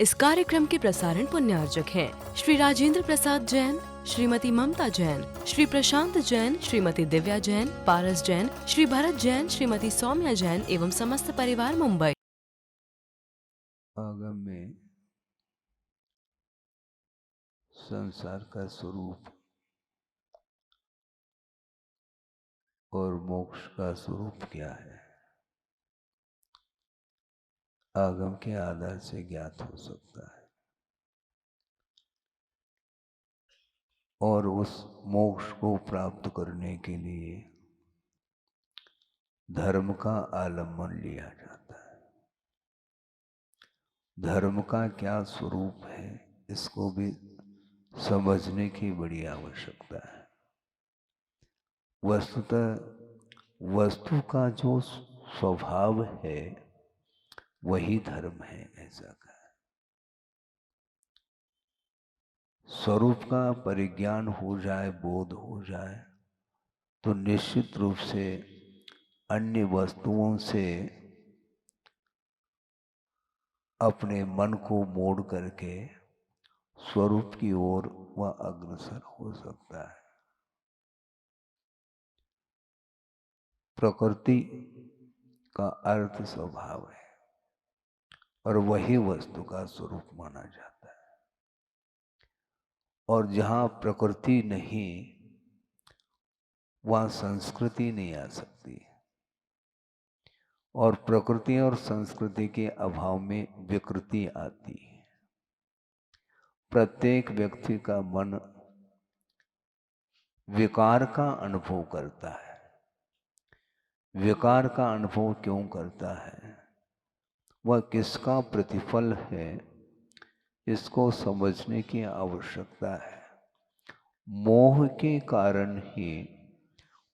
इस कार्यक्रम के प्रसारण पुण्यार्जक हैं श्री राजेंद्र प्रसाद जैन, श्रीमती ममता जैन, श्री प्रशांत जैन, श्रीमती दिव्या जैन, पारस जैन, श्री भरत जैन, श्रीमती सौम्या जैन एवं समस्त परिवार मुंबई। आगम में संसार का स्वरूप और मोक्ष का स्वरूप क्या है, आगम के आधार से ज्ञात हो सकता है। और उस मोक्ष को प्राप्त करने के लिए धर्म का आलम्बन लिया जाता है। धर्म का क्या स्वरूप है, इसको भी समझने की बड़ी आवश्यकता है। वस्तुतः वस्तु का जो स्वभाव है वही धर्म है, ऐसा कहा। स्वरूप का परिज्ञान हो जाए, बोध हो जाए, तो निश्चित रूप से अन्य वस्तुओं से अपने मन को मोड़ करके स्वरूप की ओर वह अग्रसर हो सकता है। प्रकृति का अर्थ स्वभाव है और वही वस्तु का स्वरूप माना जाता है। और जहाँ प्रकृति नहीं, वहाँ संस्कृति नहीं आ सकती। और प्रकृति और संस्कृति के अभाव में विकृति आती है। प्रत्येक व्यक्ति का मन विकार का अनुभव करता है। विकार का अनुभव क्यों करता है, वह किसका प्रतिफल है, इसको समझने की आवश्यकता है। मोह के कारण ही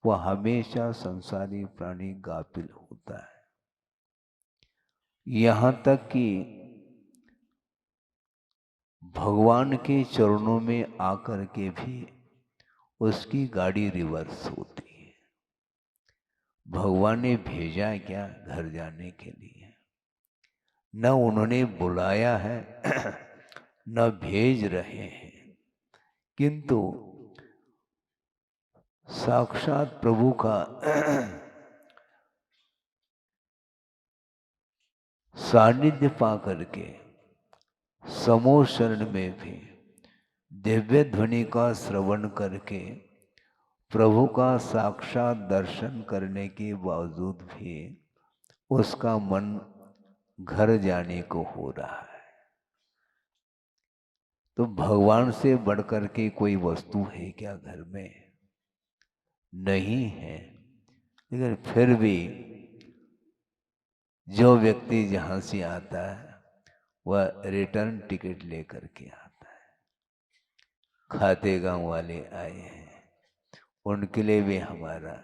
वह हमेशा संसारी प्राणी गाफिल होता है। यहाँ तक कि भगवान के चरणों में आकर के भी उसकी गाड़ी रिवर्स होती है। भगवान ने भेजा क्या घर जाने के लिए? न उन्होंने बुलाया है न भेज रहे हैं, किंतु साक्षात प्रभु का सानिध्य पा करके समूह शरण में भी दिव्य ध्वनि का श्रवण करके प्रभु का साक्षात दर्शन करने के बावजूद भी उसका मन घर जाने को हो रहा है। तो भगवान से बढ़कर के कोई वस्तु है क्या घर में? नहीं है। लेकिन फिर भी जो व्यक्ति जहाँ से आता है वह रिटर्न टिकट लेकर के आता है। खाते गांव वाले आए हैं, उनके लिए भी हमारा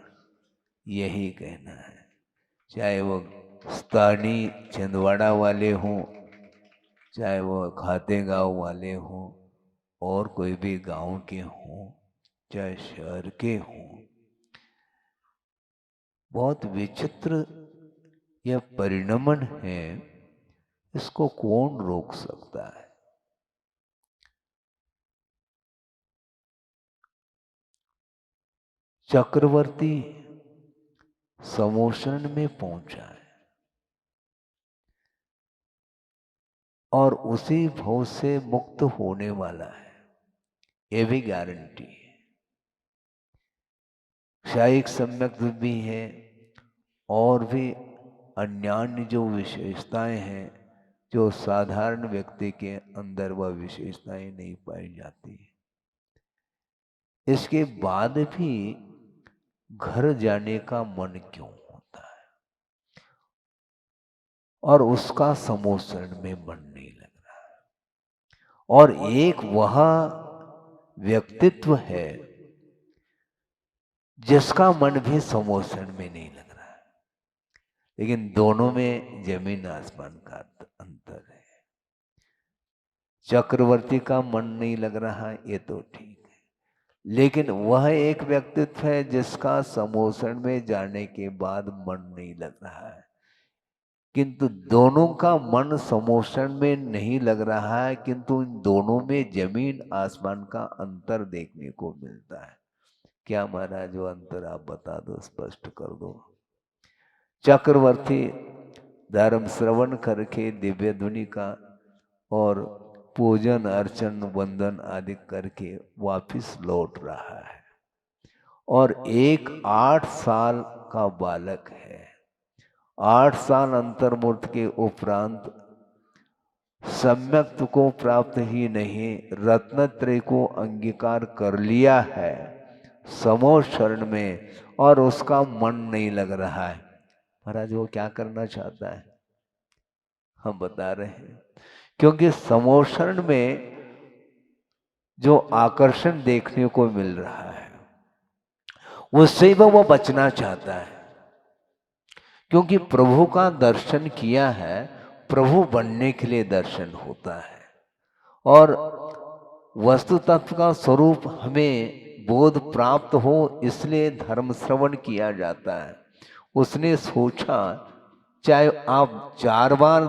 यही कहना है, चाहे वो स्थानीय छिंदवाड़ा वाले हों, चाहे वो खाते गांव वाले हों, और कोई भी गांव के हों, चाहे शहर के हों। बहुत विचित्र यह परिणमन है, इसको कौन रोक सकता है? चक्रवर्ती समोषण में पहुंचा है और उसी भव से मुक्त होने वाला है, ये भी गारंटी है। शायिक सम्यक भी है और भी अन्यान्य जो विशेषताएं हैं जो साधारण व्यक्ति के अंदर वह विशेषताएं नहीं पाई जाती। इसके बाद भी घर जाने का मन क्यों होता है और उसका समोषण में मन नहीं लग रहा है? और एक वह व्यक्तित्व है जिसका मन भी समोषण में नहीं लग रहा है, लेकिन दोनों में जमीन आसमान का अंतर है। चक्रवर्ती का मन नहीं लग रहा ये तो ठीक है, लेकिन वह एक व्यक्तित्व है जिसका समोषण में जाने के बाद मन नहीं लग रहा है। किंतु दोनों का मन समोषण में नहीं लग रहा है, किंतु इन दोनों में जमीन आसमान का अंतर देखने को मिलता है। क्या महाराज वो अंतर आप बता दो, स्पष्ट कर दो। चक्रवर्ती धर्म श्रवण करके दिव्य ध्वनि का और पूजन अर्चन वंदन आदि करके वापिस लौट रहा है, और एक 8 साल का बालक है। 8 साल अंतर्मूर्त के उपरांत सम्यक्त को प्राप्त ही नहीं, रत्नत्रय को अंगीकार कर लिया है समो शरण में, और उसका मन नहीं लग रहा है। महाराज वो क्या करना चाहता है हम बता रहे हैं, क्योंकि समोषण में जो आकर्षण देखने को मिल रहा है उससे वो बचना चाहता है, क्योंकि प्रभु का दर्शन किया है, प्रभु बनने के लिए दर्शन होता है, और वस्तु तत्व का स्वरूप हमें बोध प्राप्त हो इसलिए धर्म श्रवण किया जाता है। उसने सोचा चाहे आप 4 बार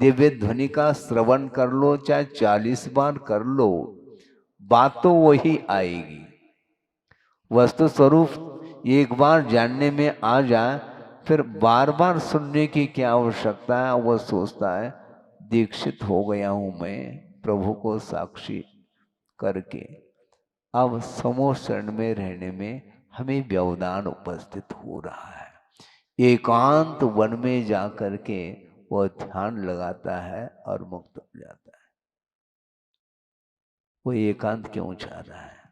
दिव्य ध्वनि का श्रवण कर लो, चाहे 40 बार कर लो, बात तो वही आएगी। वस्तु स्वरूप एक बार जानने में आ जाए, फिर बार बार सुनने की क्या आवश्यकता है। वह सोचता है दीक्षित हो गया हूं मैं प्रभु को साक्षी करके, अब समोषण में रहने में हमें व्यवधान उपस्थित हो रहा है। एकांत वन में जा करके वह ध्यान लगाता है और मुक्त हो जाता है। वो एकांत क्यों चाह रहा है?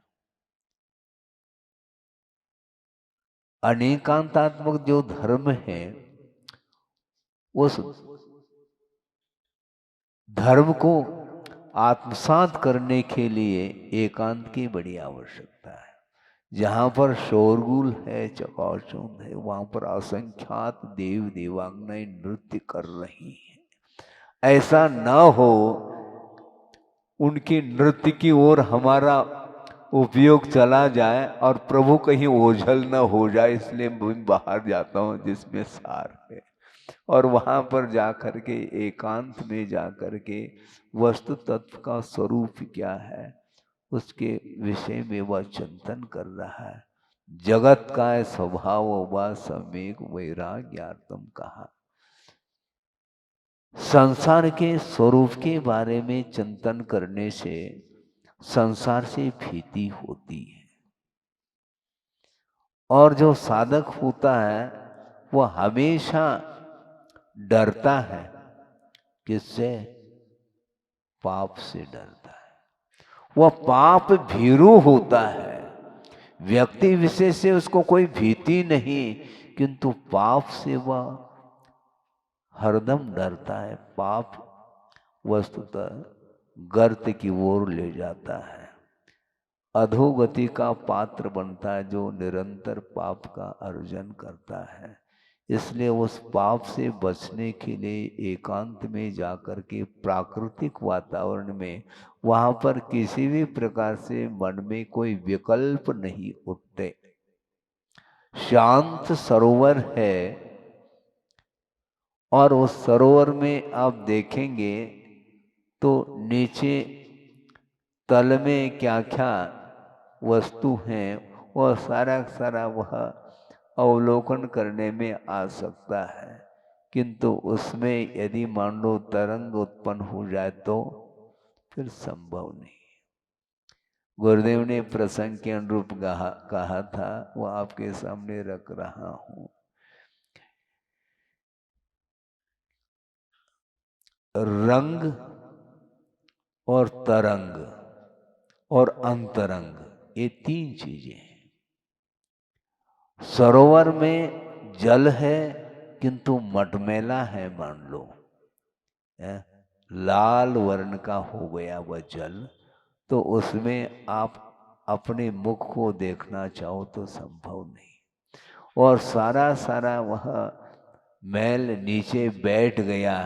अनेकांतात्मक जो धर्म है, उस धर्म को आत्मसात करने के लिए एकांत की बड़ी आवश्यकता है। जहाँ पर शोरगुल है, चकाचौंध है, वहाँ पर असंख्यात देव देवांगनाएं नृत्य कर रही हैं। ऐसा न हो उनकी नृत्य की ओर हमारा उपयोग चला जाए और प्रभु कहीं ओझल न हो जाए, इसलिए मैं बाहर जाता हूँ जिसमें सार है, और वहाँ पर जाकर के एकांत में जाकर के वस्तु तत्व का स्वरूप क्या है उसके विषय में वह चिंतन कर रहा है। जगत का स्वभाव व सम्यक वैराग्यार्थम कहा। संसार के स्वरूप के बारे में चिंतन करने से संसार से भीति होती है, और जो साधक होता है वह हमेशा डरता है। किससे? पाप से डरता है। वह पाप भीरू होता है। व्यक्ति विशेष से उसको कोई भीति नहीं, किंतु पाप से वह हरदम डरता है। पाप वस्तुतः गर्त की ओर ले जाता है, अधोगति का पात्र बनता है जो निरंतर पाप का अर्जन करता है। इसलिए उस पाप से बचने के लिए एकांत में जाकर के प्राकृतिक वातावरण में, वहाँ पर किसी भी प्रकार से मन में कोई विकल्प नहीं उठते। शांत सरोवर है, और उस सरोवर में आप देखेंगे तो नीचे तल में क्या क्या वस्तु हैं वह सारा सारा वह अवलोकन करने में आ सकता है, किंतु उसमें यदि मान लो तरंग उत्पन्न हो जाए तो फिर संभव नहीं। गुरुदेव ने प्रसंग के अनुरूप कहा था, वो आपके सामने रख रहा हूं। रंग और तरंग और अंतरंग, ये 3 चीजें हैं। सरोवर में जल है किंतु मटमैला है, मान लो लाल वर्ण का हो गया वह जल, तो उसमें आप अपने मुख को देखना चाहो तो संभव नहीं, और सारा सारा वह मैल नीचे बैठ गया।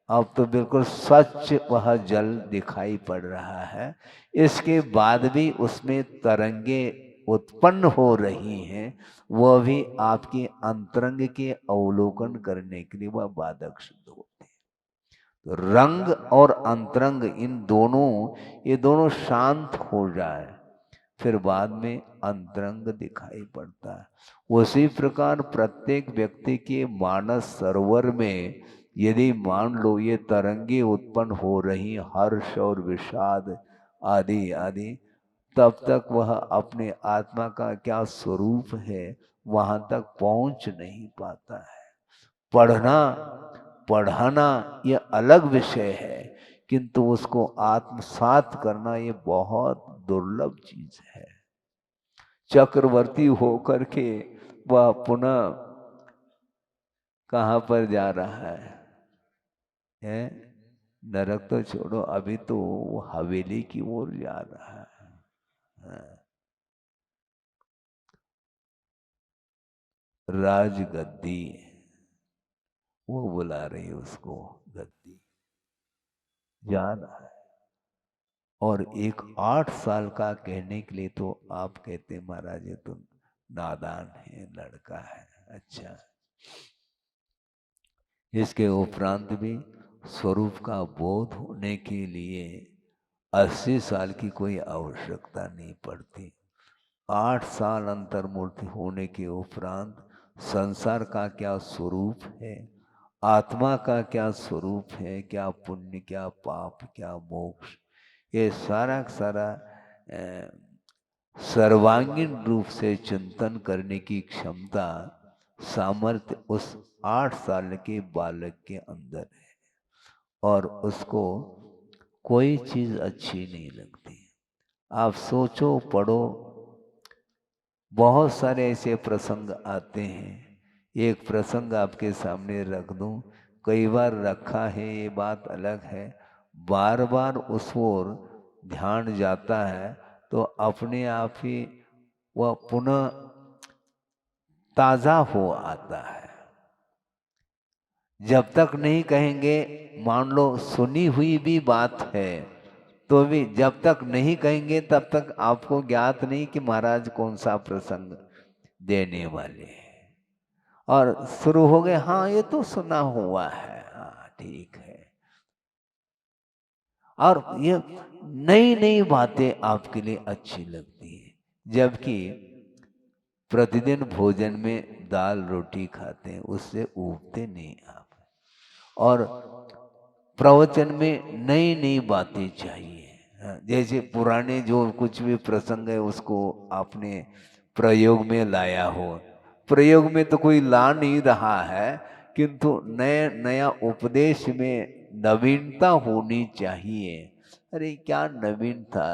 अब तो बिल्कुल स्वच्छ वह जल दिखाई पड़ रहा है। इसके बाद भी उसमें तरंगे उत्पन्न हो रही हैं वह भी आपके अंतरंग के अवलोकन करने के लिए वह बाधक सिद्ध होते हैं। तो रंग और अंतरंग इन दोनों, ये दोनों शांत हो जाए फिर बाद में अंतरंग दिखाई पड़ता है। उसी प्रकार प्रत्येक व्यक्ति के मानस सरोवर में यदि मान लो ये तरंगे उत्पन्न हो रही हर्ष और विषाद आदि आदि, तब तक वह अपने आत्मा का क्या स्वरूप है वहां तक पहुंच नहीं पाता है। पढ़ना पढ़ाना ये अलग विषय है, किंतु उसको आत्मसात करना ये बहुत दुर्लभ चीज है। चक्रवर्ती होकर के वह पुनः कहाँ पर जा रहा है? नरक तो छोड़ो, अभी तो वो हवेली की ओर जा रहा है। हाँ। राजगद्दी वो बुला रही है उसको, गद्दी जा रहा है। और एक 8 साल का कहने के लिए तो आप कहते महाराज ये तो नादान है, लड़का है। अच्छा, इसके उपरांत भी स्वरूप का बोध होने के लिए 80 साल की कोई आवश्यकता नहीं पड़ती। 8 साल अंतर्मूर्ति होने के उपरांत संसार का क्या स्वरूप है, आत्मा का क्या स्वरूप है, क्या पुण्य क्या पाप क्या मोक्ष, ये सारा का सारा सर्वांगीण रूप से चिंतन करने की क्षमता सामर्थ्य उस 8 साल के बालक के अंदर है। और उसको कोई चीज अच्छी नहीं लगती। आप सोचो पढ़ो, बहुत सारे ऐसे प्रसंग आते हैं। एक प्रसंग आपके सामने रख दूं, कई बार रखा है ये बात अलग है, बार बार उस ओर ध्यान जाता है तो अपने आप ही वह पुनः ताजा हो आता है। जब तक नहीं कहेंगे, मान लो सुनी हुई भी बात है तो भी जब तक नहीं कहेंगे तब तक आपको ज्ञात नहीं कि महाराज कौन सा प्रसंग देने वाले हैं। और शुरू हो गए, हाँ ये तो सुना हुआ है, हाँ ठीक है। और ये नई नई बातें आपके लिए अच्छी लगती है, जबकि प्रतिदिन भोजन में दाल रोटी खाते हैं, उससे ऊबते नहीं आप। और प्रवचन में नई नई बातें चाहिए। जैसे पुराने जो कुछ भी प्रसंग है उसको आपने प्रयोग में लाया हो, प्रयोग में तो कोई ला नहीं रहा है, किंतु नया नया उपदेश में नवीनता होनी चाहिए। अरे क्या नवीन था,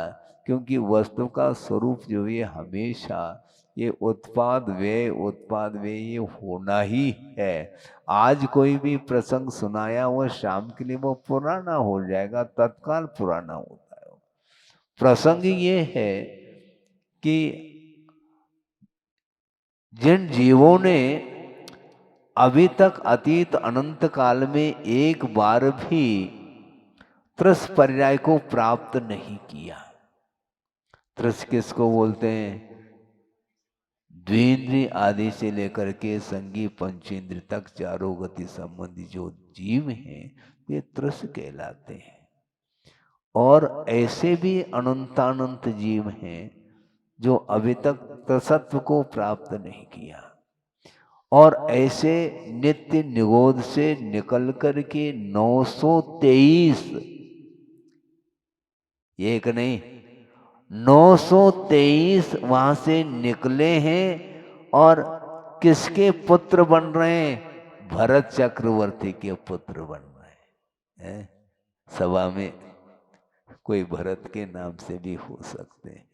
क्योंकि वस्तु का स्वरूप जो है हमेशा ये उत्पाद व्यय ये होना ही है। आज कोई भी प्रसंग सुनाया वो शाम के लिए वो पुराना हो जाएगा, तत्काल पुराना होता है। प्रसंग ये है कि जिन जीवों ने अभी तक अतीत अनंत काल में एक बार भी त्रस पर्याय को प्राप्त नहीं किया। त्रस किसको बोलते हैं? द्वेंद्रिय आदि से लेकर के संगी पंचेंद्र तक चारों गति संबंधी जो जीव हैं वे त्रस कहलाते हैं। और ऐसे भी अनंतानंत जीव हैं जो अभी तक त्रसत्व को प्राप्त नहीं किया, और ऐसे नित्य निगोद से निकल कर के 923, एक नहीं 923 वहां से निकले हैं। और किसके पुत्र बन रहे हैं? भरत चक्रवर्ती के पुत्र बन रहे हैं। सभा में कोई भरत के नाम से भी हो सकते हैं।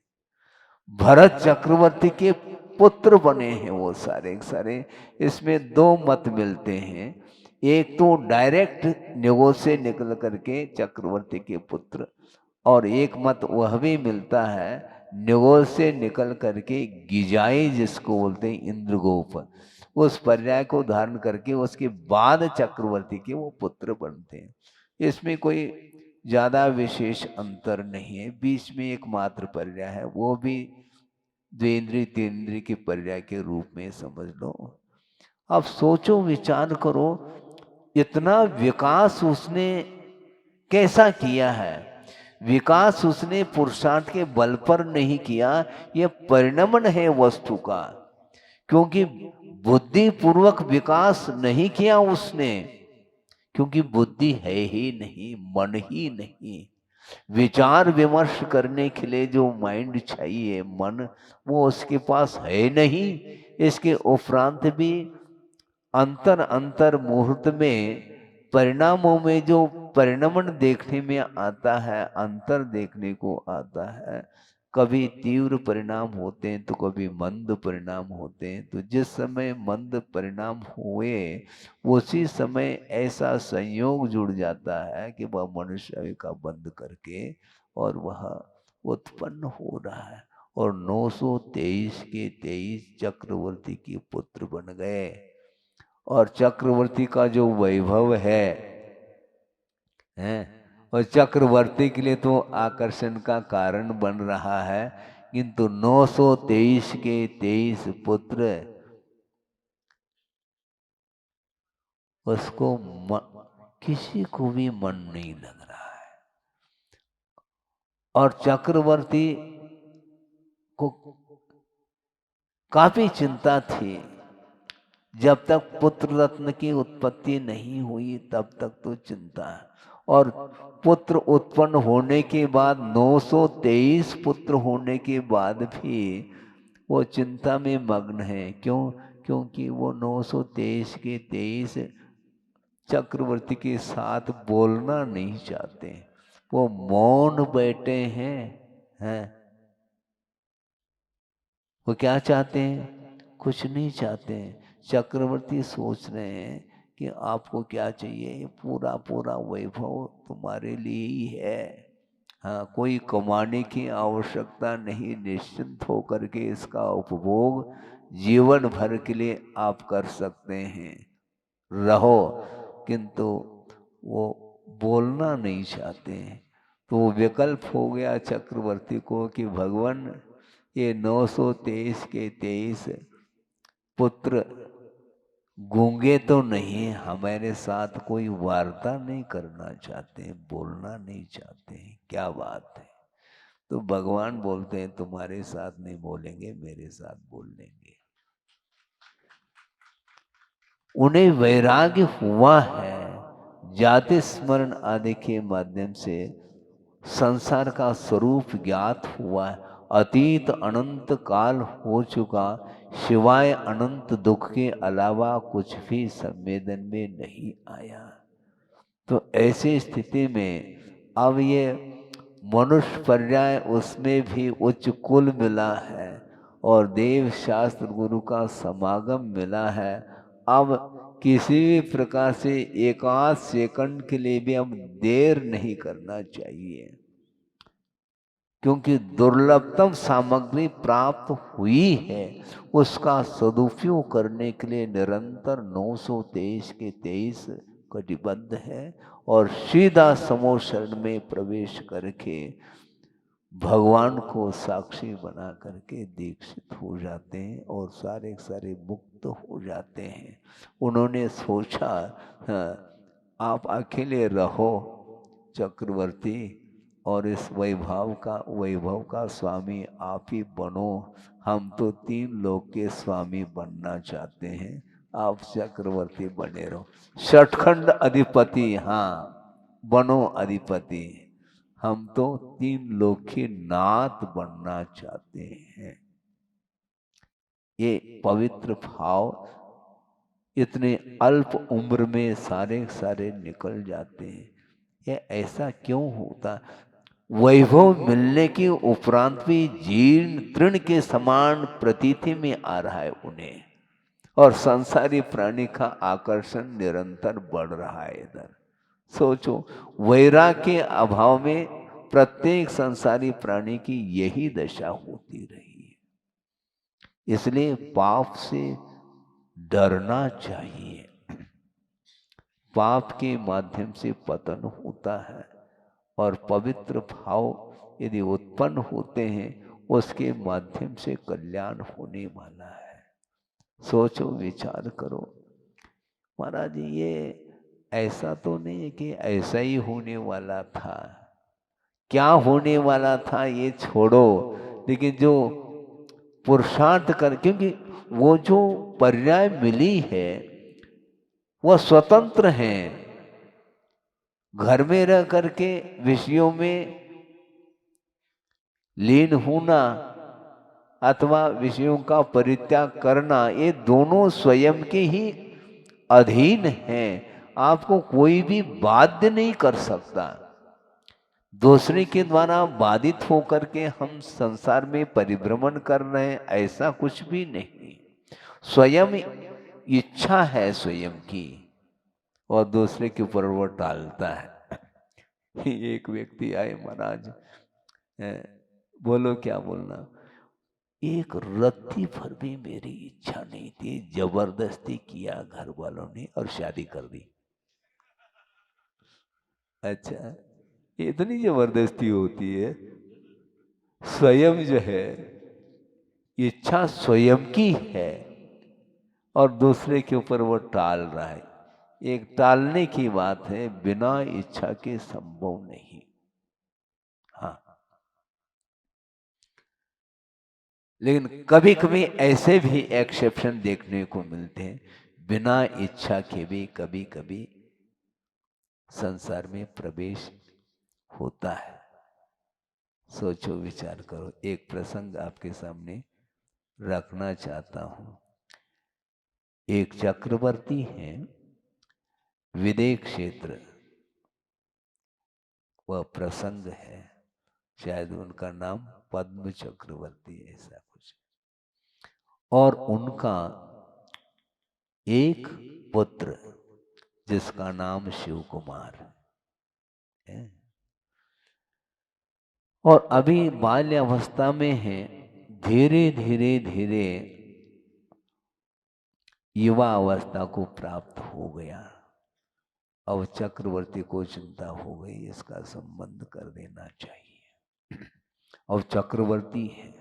भरत चक्रवर्ती के पुत्र बने हैं वो सारे सारे। इसमें 2 मत मिलते हैं, एक तो डायरेक्ट निगोद से निकल करके चक्रवर्ती के पुत्र, और एक मत वह भी मिलता है निगोद से निकल करके गिजाई जिसको बोलते हैं इंद्रगोप, उस पर्याय को धारण करके उसके बाद चक्रवर्ती के वो पुत्र बनते हैं। इसमें कोई ज्यादा विशेष अंतर नहीं है, बीच में एक मात्र पर्याय है, वो भी द्वेंद्रिय तीन्द्रिय के पर्याय के रूप में समझ लो। अब सोचो विचार करो, इतना विकास उसने कैसा किया है। विकास उसने पुरुषार्थ के बल पर नहीं किया, यह परिणमन है वस्तु का। क्योंकि बुद्धि पूर्वक विकास नहीं किया उसने, क्योंकि बुद्धि है ही नहीं, मन ही नहीं। विचार विमर्श करने के लिए जो माइंड चाहिए, मन, वो उसके पास है नहीं। इसके उपरांत भी अंतर अंतर मुहूर्त में परिणामों में जो परिणमन देखने में आता है, अंतर देखने को आता है। कभी तीव्र परिणाम होते हैं तो कभी मंद परिणाम होते हैं। तो जिस समय मंद परिणाम हुए उसी समय ऐसा संयोग जुड़ जाता है कि वह मनुष्य का बंद करके और वह उत्पन्न हो रहा है। और 923 के 23 चक्रवर्ती के पुत्र बन गए। और चक्रवर्ती का जो वैभव है, और चक्रवर्ती के लिए तो आकर्षण का कारण बन रहा है। किंतु 923 के 23 पुत्र, उसको किसी को भी मन नहीं लग रहा है। और चक्रवर्ती को काफी चिंता थी। जब तक पुत्र रत्न की उत्पत्ति नहीं हुई तब तक तो चिंता है। और पुत्र उत्पन्न होने के बाद 923 पुत्र होने के बाद भी वो चिंता में मग्न है। क्यों? क्योंकि वो 923 के 23 चक्रवर्ती के साथ बोलना नहीं चाहते। वो मौन बैठे हैं। वो क्या चाहते हैं? कुछ नहीं चाहते हैं। चक्रवर्ती सोच रहे हैं कि आपको क्या चाहिए, ये पूरा पूरा वैभव तुम्हारे लिए ही है। हाँ, कोई कमाने की आवश्यकता नहीं, निश्चिंत होकर के इसका उपभोग जीवन भर के लिए आप कर सकते हैं, रहो। किंतु वो बोलना नहीं चाहते हैं। तो वो विकल्प हो गया चक्रवर्ती को कि भगवान, ये 923 के 23 पुत्र गूंगे तो नहीं, हमारे साथ कोई वार्ता नहीं करना चाहते, बोलना नहीं चाहते हैं। क्या बात है? तो भगवान बोलते हैं तुम्हारे साथ नहीं बोलेंगे, मेरे साथ बोल लेंगे। उन्हें वैराग्य हुआ है। जाति स्मरण आदि के माध्यम से संसार का स्वरूप ज्ञात हुआ है। अतीत अनंत काल हो चुका, सिवाय अनंत दुख के अलावा कुछ भी संवेदन में नहीं आया। तो ऐसी स्थिति में अब ये मनुष्य पर्याय उसमें भी उच्च कुल मिला है और देव शास्त्र गुरु का समागम मिला है। अब किसी भी प्रकार से एक आध सेकंड के लिए भी हम देर नहीं करना चाहिए, क्योंकि दुर्लभतम सामग्री प्राप्त हुई है। उसका सदुपयोग करने के लिए निरंतर 923 के 23 कटिबद्ध है और सीधा समूह शरण में प्रवेश करके भगवान को साक्षी बना करके दीक्षित हो जाते हैं और सारे सारे मुक्त हो जाते हैं। उन्होंने सोचा, हाँ, आप अकेले रहो चक्रवर्ती, और इस वैभव का स्वामी आप ही बनो। हम तो 3 लोक के स्वामी बनना चाहते हैं, आप चक्रवर्ती बने रहो। षटखंड अधिपति, हाँ, बनो अधिपति। हम तो 3 लोक के नाथ बनना चाहते हैं। ये पवित्र भाव इतने अल्प उम्र में सारे सारे निकल जाते हैं। ये ऐसा क्यों होता? वैभव मिलने के उपरांत भी जीर्ण तृण के समान प्रतीति में आ रहा है उन्हें, और संसारी प्राणी का आकर्षण निरंतर बढ़ रहा है। इधर सोचो, वैराग्य के अभाव में प्रत्येक संसारी प्राणी की यही दशा होती रही है। इसलिए पाप से डरना चाहिए। पाप के माध्यम से पतन होता है और पवित्र भाव यदि उत्पन्न होते हैं, उसके माध्यम से कल्याण होने वाला है। सोचो, विचार करो। महाराज ये ऐसा तो नहीं है कि ऐसा ही होने वाला था, क्या होने वाला था ये छोड़ो, लेकिन जो पुरुषार्थ कर, क्योंकि वो जो पर्याय मिली है वह स्वतंत्र है। घर में रह करके विषयों में लीन होना अथवा विषयों का परित्याग करना, ये दोनों स्वयं के ही अधीन हैं। आपको कोई भी बाध्य नहीं कर सकता। दूसरे के द्वारा बाधित होकर के हम संसार में परिभ्रमण कर रहे हैं, ऐसा कुछ भी नहीं। स्वयं इच्छा है स्वयं की, और दूसरे के ऊपर वो टालता है। एक व्यक्ति आए, महाराज बोलो क्या बोलना। एक रत्ती भर भी मेरी इच्छा नहीं थी, जबरदस्ती किया घर वालों ने और शादी कर दी। अच्छा, इतनी जबरदस्ती होती है? स्वयं जो है, इच्छा स्वयं की है और दूसरे के ऊपर वो टाल रहा है। एक टालने की बात है, बिना इच्छा के संभव नहीं। हाँ, लेकिन कभी कभी ऐसे भी एक्सेप्शन देखने को मिलते हैं, बिना इच्छा के भी कभी कभी संसार में प्रवेश होता है। सोचो, विचार करो। एक प्रसंग आपके सामने रखना चाहता हूं। एक चक्रवर्ती हैं, विदेह क्षेत्र, वह प्रसंग है, शायद उनका नाम पद्म चक्रवर्ती, ऐसा कुछ। और उनका एक पुत्र जिसका नाम शिव कुमार है, और अभी बाल्यावस्था में है। धीरे धीरे धीरे युवा अवस्था को प्राप्त हो गया। अब चक्रवर्ती को चिंता हो गई, इसका संबंध कर देना चाहिए। अब चक्रवर्ती है,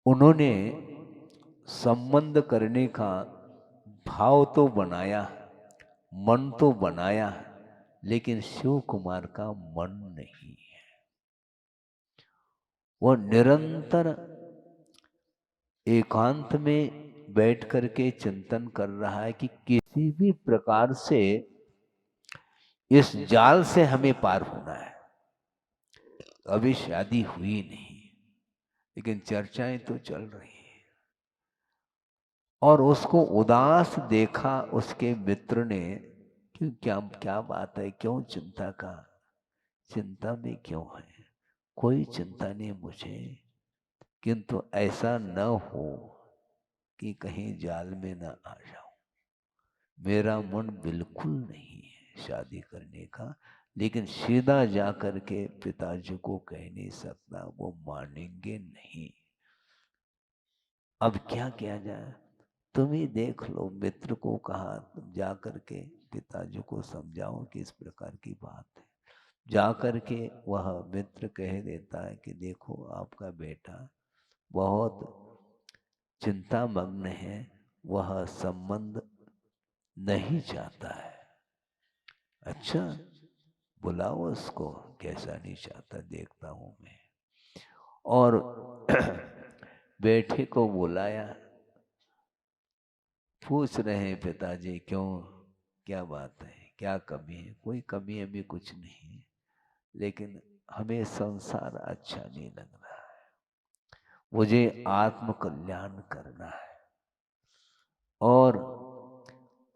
उन्होंने संबंध करने का भाव तो बनाया, मन तो बनाया, लेकिन शिव कुमार का मन नहीं है। वो निरंतर एकांत में बैठ करके चिंतन कर रहा है कि किसी भी प्रकार से इस जाल से हमें पार होना है। अभी शादी हुई नहीं, लेकिन चर्चाएं तो चल रही हैं। और उसको उदास देखा उसके मित्र ने, क्यों, क्या क्या बात है, क्यों चिंता में क्यों है? कोई चिंता नहीं मुझे, किंतु ऐसा न हो कि कहीं जाल में न आ जाऊं। मेरा मन बिल्कुल नहीं है शादी करने का, लेकिन सीधा जा करके पिताजी को कह नहीं सकता, वो मानेंगे नहीं। अब क्या किया जाए? तुम ही देख लो। मित्र को कहा, तुम जा करके पिताजी को समझाओ कि इस प्रकार की बात है। जा करके वह मित्र कह देता है कि देखो, आपका बेटा बहुत चिंता मग्न है, वह संबंध नहीं चाहता है। अच्छा, बुलाओ उसको। कैसा नहीं चाहता, देखता हूं मैं। और बेटे को बुलाया। पूछ रहे हैं पिताजी, क्यों, क्या बात है, क्या कमी है? कोई कमी अभी कुछ नहीं, लेकिन हमें संसार अच्छा नहीं लग रहा है, मुझे आत्म कल्याण करना है। और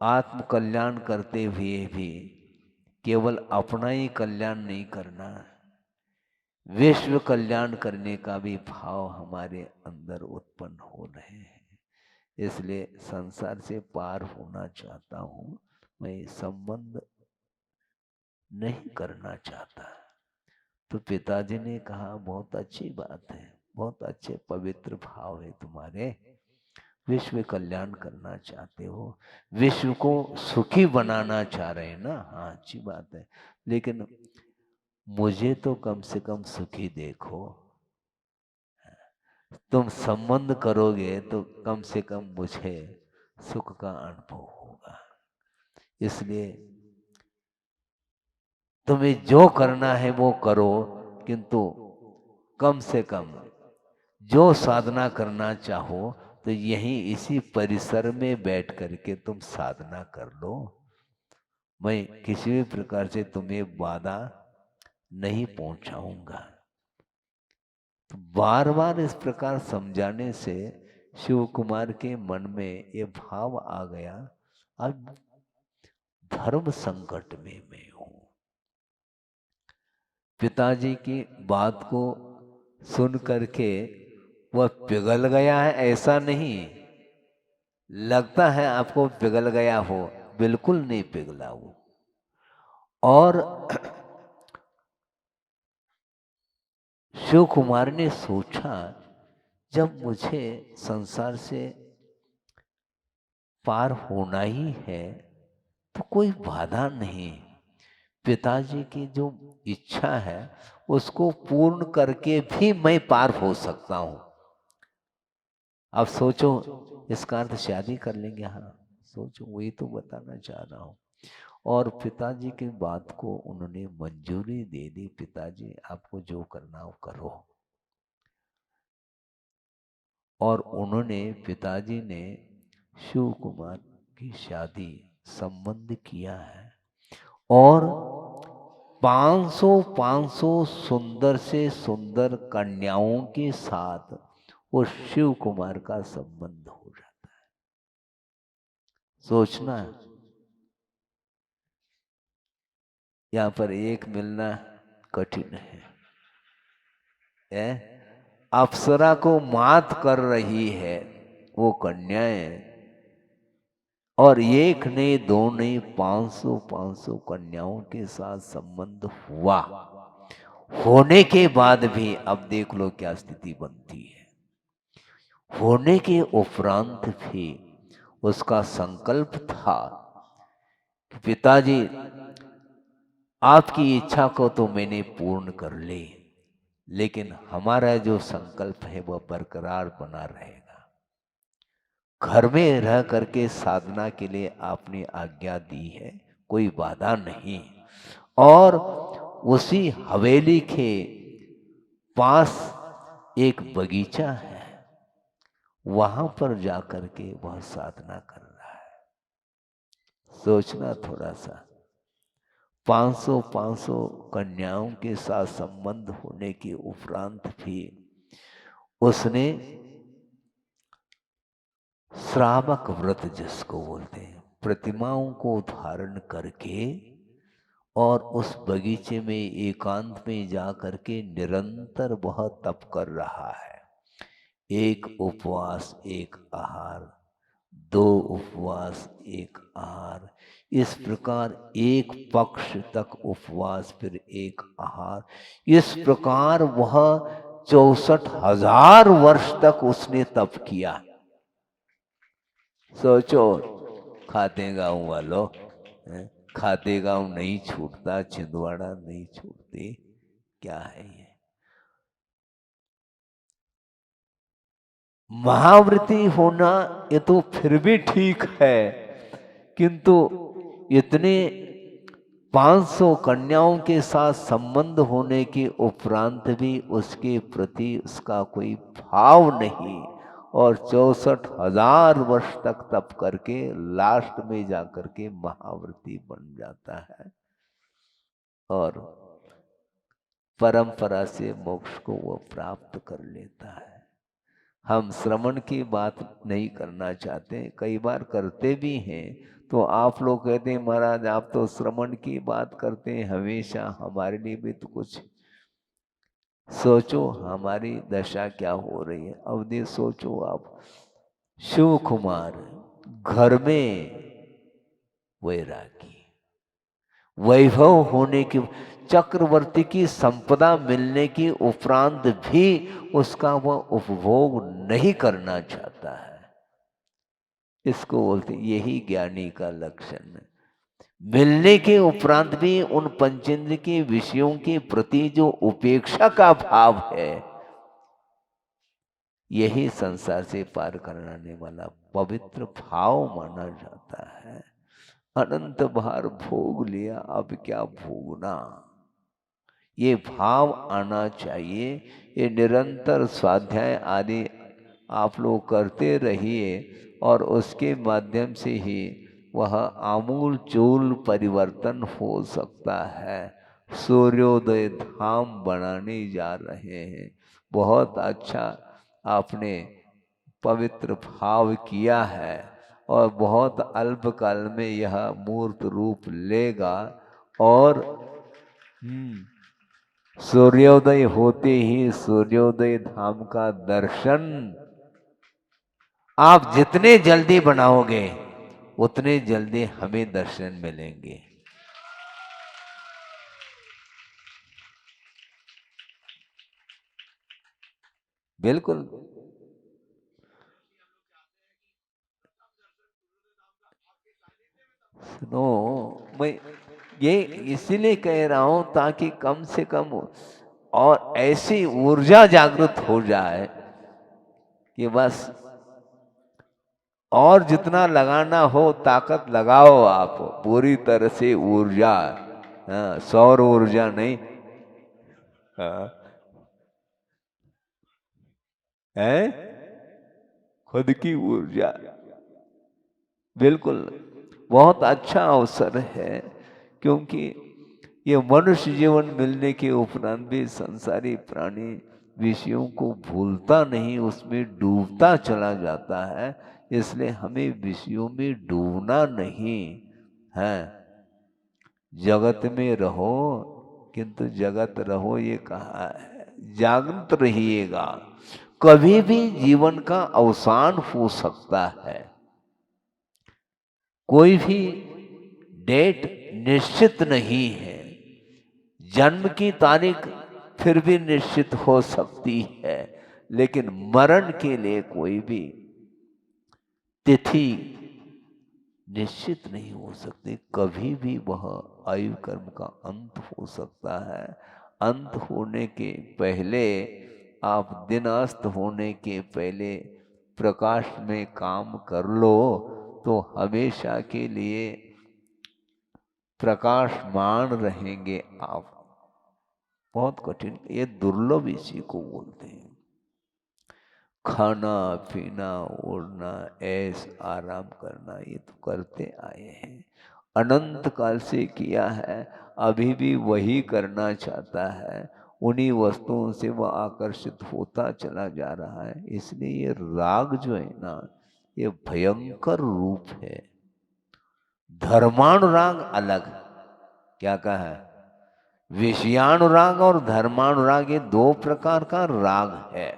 आत्म कल्याण करते हुए भी केवल अपना ही कल्याण नहीं करना, विश्व कल्याण करने का भी भाव हमारे अंदर उत्पन्न हो रहे हैं। इसलिए संसार से पार होना चाहता हूँ, मैं संबंध नहीं करना चाहता। तो पिताजी ने कहा, बहुत अच्छी बात है, बहुत अच्छे पवित्र भाव है तुम्हारे, विश्व कल्याण करना चाहते हो, विश्व को सुखी बनाना चाह रहे हैं ना, हाँ अच्छी बात है, लेकिन मुझे तो कम से कम सुखी देखो। तुम संबंध करोगे तो कम से कम मुझे सुख का अनुभव होगा। इसलिए तुम्हें जो करना है वो करो, किंतु कम से कम जो साधना करना चाहो तो यहीं इसी परिसर में बैठ करके तुम साधना कर लो। मैं किसी भी प्रकार से तुम्हें बाधा नहीं पहुंचाऊंगा। तो बार बार इस प्रकार समझाने से शिव कुमार के मन में ये भाव आ गया, अब धर्म संकट में मैं हूं। पिताजी की बात को सुन करके वह पिघल गया है ऐसा नहीं, लगता है आपको पिघल गया हो, बिल्कुल नहीं पिघला वो। और शिव कुमार ने सोचा, जब मुझे संसार से पार होना ही है तो कोई बाधा नहीं, पिताजी की जो इच्छा है उसको पूर्ण करके भी मैं पार हो सकता हूं। अब सोचो, इसका अर्थ शादी कर लेंगे, हाँ सोचो, वही तो बताना चाह रहा हूं। और पिताजी की बात को उन्होंने मंजूरी दे दी, पिताजी आपको जो करना हो करो। और उन्होंने, पिताजी ने शिव कुमार की शादी संबंध किया है। और 500 सुंदर से सुंदर कन्याओं के साथ वो शिव कुमार का संबंध हो जाता है। सोचना, यहां पर एक मिलना कठिन है। अप्सरा को मात कर रही है वो कन्याएं, और एक नहीं दो नहीं 500 कन्याओं के साथ संबंध हुआ। होने के बाद भी अब देख लो क्या स्थिति बनती है। होने के उपरांत भी उसका संकल्प था कि पिताजी आपकी इच्छा को तो मैंने पूर्ण कर ली, लेकिन हमारा जो संकल्प है वह बरकरार बना रहेगा। घर में रह करके साधना के लिए आपने आज्ञा दी है, कोई बाधा नहीं। और उसी हवेली के पास एक बगीचा है, वहां पर जाकर के वह साधना कर रहा है। सोचना थोड़ा सा, 500 कन्याओं के साथ संबंध होने के उपरांत भी उसने श्रावक व्रत जिसको बोलते हैं, प्रतिमाओं को धारण करके और उस बगीचे में एकांत में जा करके निरंतर वह तप कर रहा है। एक उपवास एक आहार, 2 उपवास एक आहार, इस प्रकार एक पक्ष तक उपवास फिर एक आहार, इस प्रकार वह 64,000 वर्ष तक उसने तप किया। सोचो, खाते गांव वालों, खाते गांव नहीं छूटता, छिंदवाड़ा नहीं छूटती, क्या है ये। महाव्रती होना ये तो फिर भी ठीक है, किंतु इतने 500 कन्याओं के साथ संबंध होने के उपरांत भी उसके प्रति उसका कोई भाव नहीं, और 64,000 वर्ष तक तप करके लास्ट में जाकर के महाव्रती बन जाता है और परंपरा से मोक्ष को वो प्राप्त कर लेता है। हम श्रवण की बात नहीं करना चाहते, कई बार करते भी हैं तो आप लोग कहते हैं महाराज आप तो श्रवण की बात करते हैं हमेशा, हमारे लिए भी तो कुछ सोचो, हमारी दशा क्या हो रही है। अब दे सोचो आप, शिव कुमार घर में वैरागी, वैभव होने की, चक्रवर्ती की संपदा मिलने के उपरांत भी उसका वह उपभोग नहीं करना चाहता है। इसको बोलते, यही ज्ञानी का लक्षण है। मिलने के उपरांत भी उन पंचेंद्र के विषयों के प्रति जो उपेक्षा का भाव है, यही संसार से पार कराने वाला पवित्र भाव माना जाता है। अनंत भार भोग लिया, अब क्या भोगना, ये भाव आना चाहिए। ये निरंतर स्वाध्याय आदि आप लोग करते रहिए और उसके माध्यम से ही वह आमूल चूल परिवर्तन हो सकता है। सूर्योदय धाम बनाने जा रहे हैं। बहुत अच्छा आपने पवित्र भाव किया है और बहुत अल्पकाल में यह मूर्त रूप लेगा। और सूर्योदय होते ही सूर्योदय धाम का दर्शन आप जितने जल्दी बनाओगे उतने जल्दी हमें दर्शन मिलेंगे। बिल्कुल। सुनो, मैं ये इसीलिए कह रहा हूं ताकि कम से कम और ऐसी ऊर्जा जागृत हो जाए कि बस और जितना लगाना हो ताकत लगाओ, आप पूरी तरह से ऊर्जा। हाँ, सौर ऊर्जा नहीं। हाँ, है खुद की ऊर्जा। बिल्कुल, बहुत अच्छा अवसर है, क्योंकि ये मनुष्य जीवन मिलने के उपरांत भी संसारी प्राणी विषयों को भूलता नहीं, उसमें डूबता चला जाता है। इसलिए हमें विषयों में डूबना नहीं है। जगत में रहो किंतु जगत रहो, ये कहा है। जागृत रहिएगा, कभी भी जीवन का अवसान हो सकता है। कोई भी डेट निश्चित नहीं है। जन्म की तारीख फिर भी निश्चित हो सकती है, लेकिन मरण के लिए कोई भी तिथि निश्चित नहीं हो सकती। कभी भी वह आयु कर्म का अंत हो सकता है। अंत होने के पहले आप दिन अस्त होने के पहले प्रकाश में काम कर लो तो हमेशा के लिए प्रकाशमान रहेंगे आप। बहुत कठिन, ये दुर्लभ इसी को बोलते हैं। खाना पीना ओढ़ना ऐश आराम करना ये तो करते आए हैं, अनंत काल से किया है, अभी भी वही करना चाहता है। उन्हीं वस्तुओं से वह आकर्षित होता चला जा रहा है। इसलिए ये राग जो है ना, ये भयंकर रूप है। धर्मानुराग अलग, क्या कहा है, विषयानुराग और धर्मानुराग, ये दो प्रकार का राग है।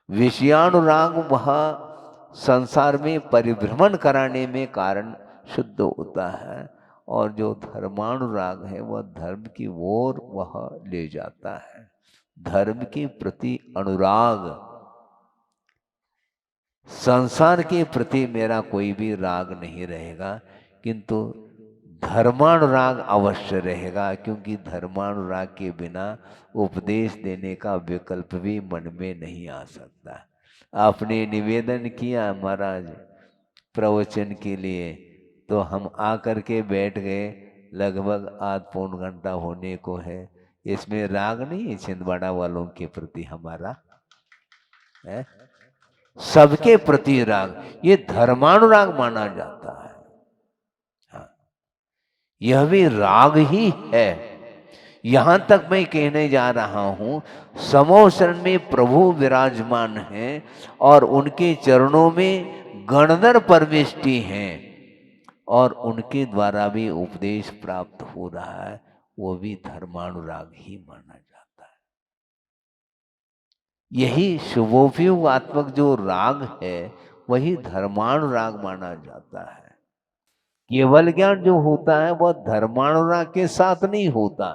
विषयानुराग वह संसार में परिभ्रमण कराने में कारण शुद्ध होता है, और जो धर्मानुराग है वह धर्म की ओर वह ले जाता है। धर्म के प्रति अनुराग, संसार के प्रति मेरा कोई भी राग नहीं रहेगा, किंतु धर्मानुराग अवश्य रहेगा, क्योंकि धर्मानुराग के बिना उपदेश देने का विकल्प भी मन में नहीं आ सकता। आपने निवेदन किया महाराज प्रवचन के लिए, तो हम आकर के बैठ गए, लगभग आध पौन घंटा होने को है। इसमें राग नहीं है छिंदवाड़ा वालों के प्रति हमारा है, सबके प्रति राग, ये धर्मानुराग माना जाता है। हाँ, यह भी राग ही है। यहां तक मैं कहने जा रहा हूं, समो शरण में प्रभु विराजमान हैं और उनके चरणों में गणधर परमेष्टि हैं, और उनके द्वारा भी उपदेश प्राप्त हो रहा है, वो भी धर्मानुराग ही माना जाता है। यही शुभोपयोगात्मक जो राग है वही धर्मानुराग माना जाता है। केवल ज्ञान जो होता है वह धर्मानुराग के साथ नहीं होता।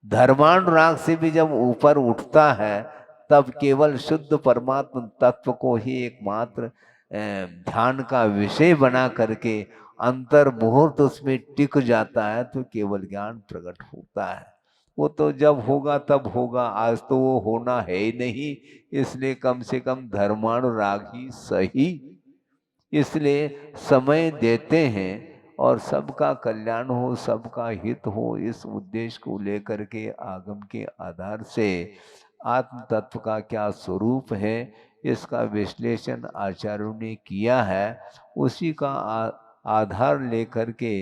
धर्मानुराग से भी जब ऊपर उठता है तब केवल शुद्ध परमात्मा तत्व को ही एकमात्र ध्यान का विषय बना करके अंतर मुहूर्त उसमें टिक जाता है तो केवल ज्ञान प्रकट होता है। वो तो जब होगा तब होगा, आज तो वो होना है ही नहीं। इसलिए कम से कम धर्मानुराग ही सही, इसलिए समय देते हैं और सबका कल्याण हो, सबका हित हो, इस उद्देश्य को लेकर के आगम के आधार से आत्म तत्व का क्या स्वरूप है इसका विश्लेषण आचार्यों ने किया है। उसी का आधार लेकर के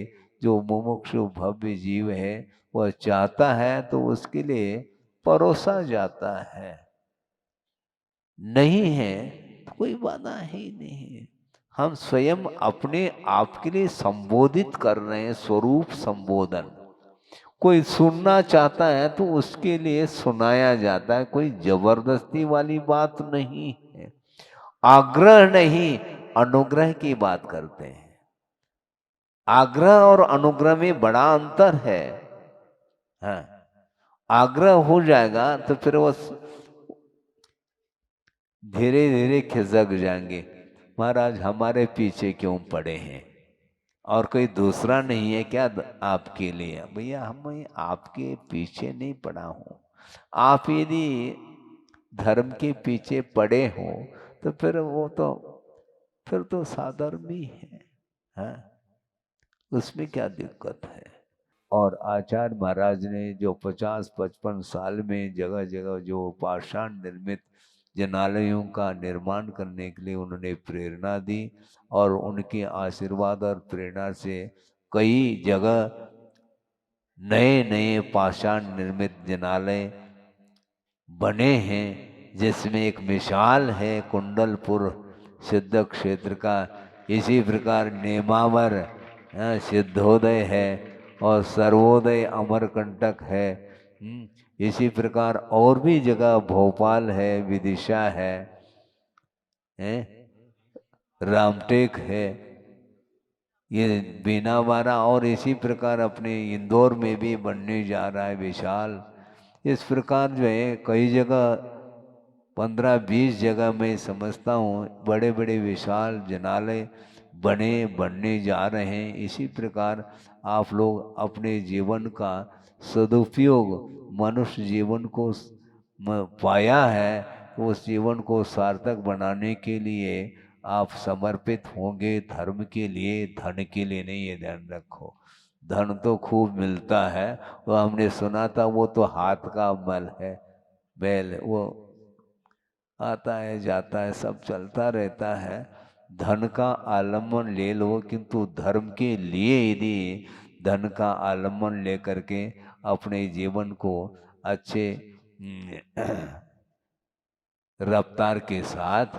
जो मुमुक्षु भव्य जीव है वह चाहता है तो उसके लिए परोसा जाता है। नहीं है तो कोई बाधा है ही नहीं। हम स्वयं अपने आप के लिए संबोधित कर रहे हैं, स्वरूप संबोधन। कोई सुनना चाहता है तो उसके लिए सुनाया जाता है, कोई जबरदस्ती वाली बात नहीं है। आग्रह नहीं, अनुग्रह की बात करते हैं। आग्रह और अनुग्रह में बड़ा अंतर है। हाँ, आग्रह हो जाएगा तो फिर वो धीरे धीरे खिसक जाएंगे, महाराज हमारे पीछे क्यों पड़े हैं, और कोई दूसरा नहीं है क्या आपके लिए? भैया हम आपके पीछे नहीं पड़ा हूँ। आप यदि धर्म के पीछे पड़े हो तो फिर तो साधर्मी है, हाँ? उसमें क्या दिक्कत है? और आचार्य महाराज ने जो 50-55 साल में जगह जगह जो पाषाण निर्मित जनालयों का निर्माण करने के लिए उन्होंने प्रेरणा दी, और उनके आशीर्वाद और प्रेरणा से कई जगह नए नए पाषाण निर्मित जनालय बने हैं, जिसमें एक मिसाल है कुंडलपुर सिद्ध क्षेत्र का। इसी प्रकार नेमावर सिद्धोदय है और सर्वोदय अमरकंटक है। इसी प्रकार और भी जगह भोपाल है, विदिशा है, रामटेक है, ये बीनावारा, और इसी प्रकार अपने इंदौर में भी बनने जा रहा है विशाल। इस प्रकार जो है कई जगह 15-20 जगह मैं समझता हूँ बड़े बड़े विशाल जनालय बनने जा रहे हैं। इसी प्रकार आप लोग अपने जीवन का सदुपयोग, मनुष्य जीवन को पाया है तो उस जीवन को सार्थक बनाने के लिए आप समर्पित होंगे, धर्म के लिए, धन के लिए नहीं। ये ध्यान रखो, धन तो खूब मिलता है, वो हमने सुना था वो तो हाथ का मल है, बैल, वो आता है जाता है, सब चलता रहता है। धन का आलम्बन ले लो, किंतु धर्म के लिए यदि धन का आलम्बन लेकर के अपने जीवन को अच्छे रफ्तार के साथ,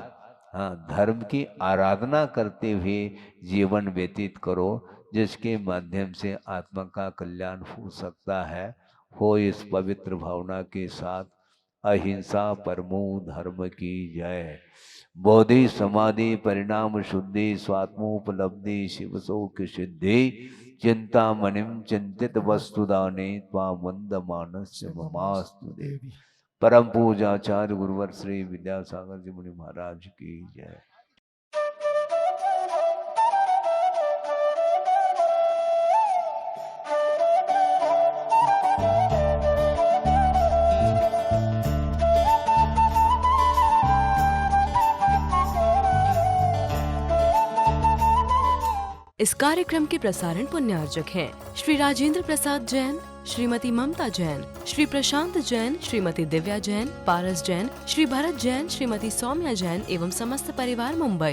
हाँ, धर्म की आराधना करते हुए जीवन व्यतीत करो, जिसके माध्यम से आत्मा का कल्याण हो सकता है। हो इस पवित्र भावना के साथ अहिंसा परमो धर्म की जय। बोधि समाधि परिणाम शुद्धि स्वात्मोपलब्धि शिव शोक सिद्धि चिंता मनिम चिंतित वस्तुदाने त्वा मंद मानस्य ममास्तु देवी। परम पूजाचार्य गुरुवर श्री विद्यासागर जी मुनि महाराज की जय। इस कार्यक्रम के प्रसारण पुण्यार्जक हैं श्री राजेंद्र प्रसाद जैन, श्रीमती ममता जैन, श्री प्रशांत जैन, श्रीमती दिव्या जैन, पारस जैन, श्री भरत जैन, श्रीमती सौम्या जैन एवं समस्त परिवार मुंबई।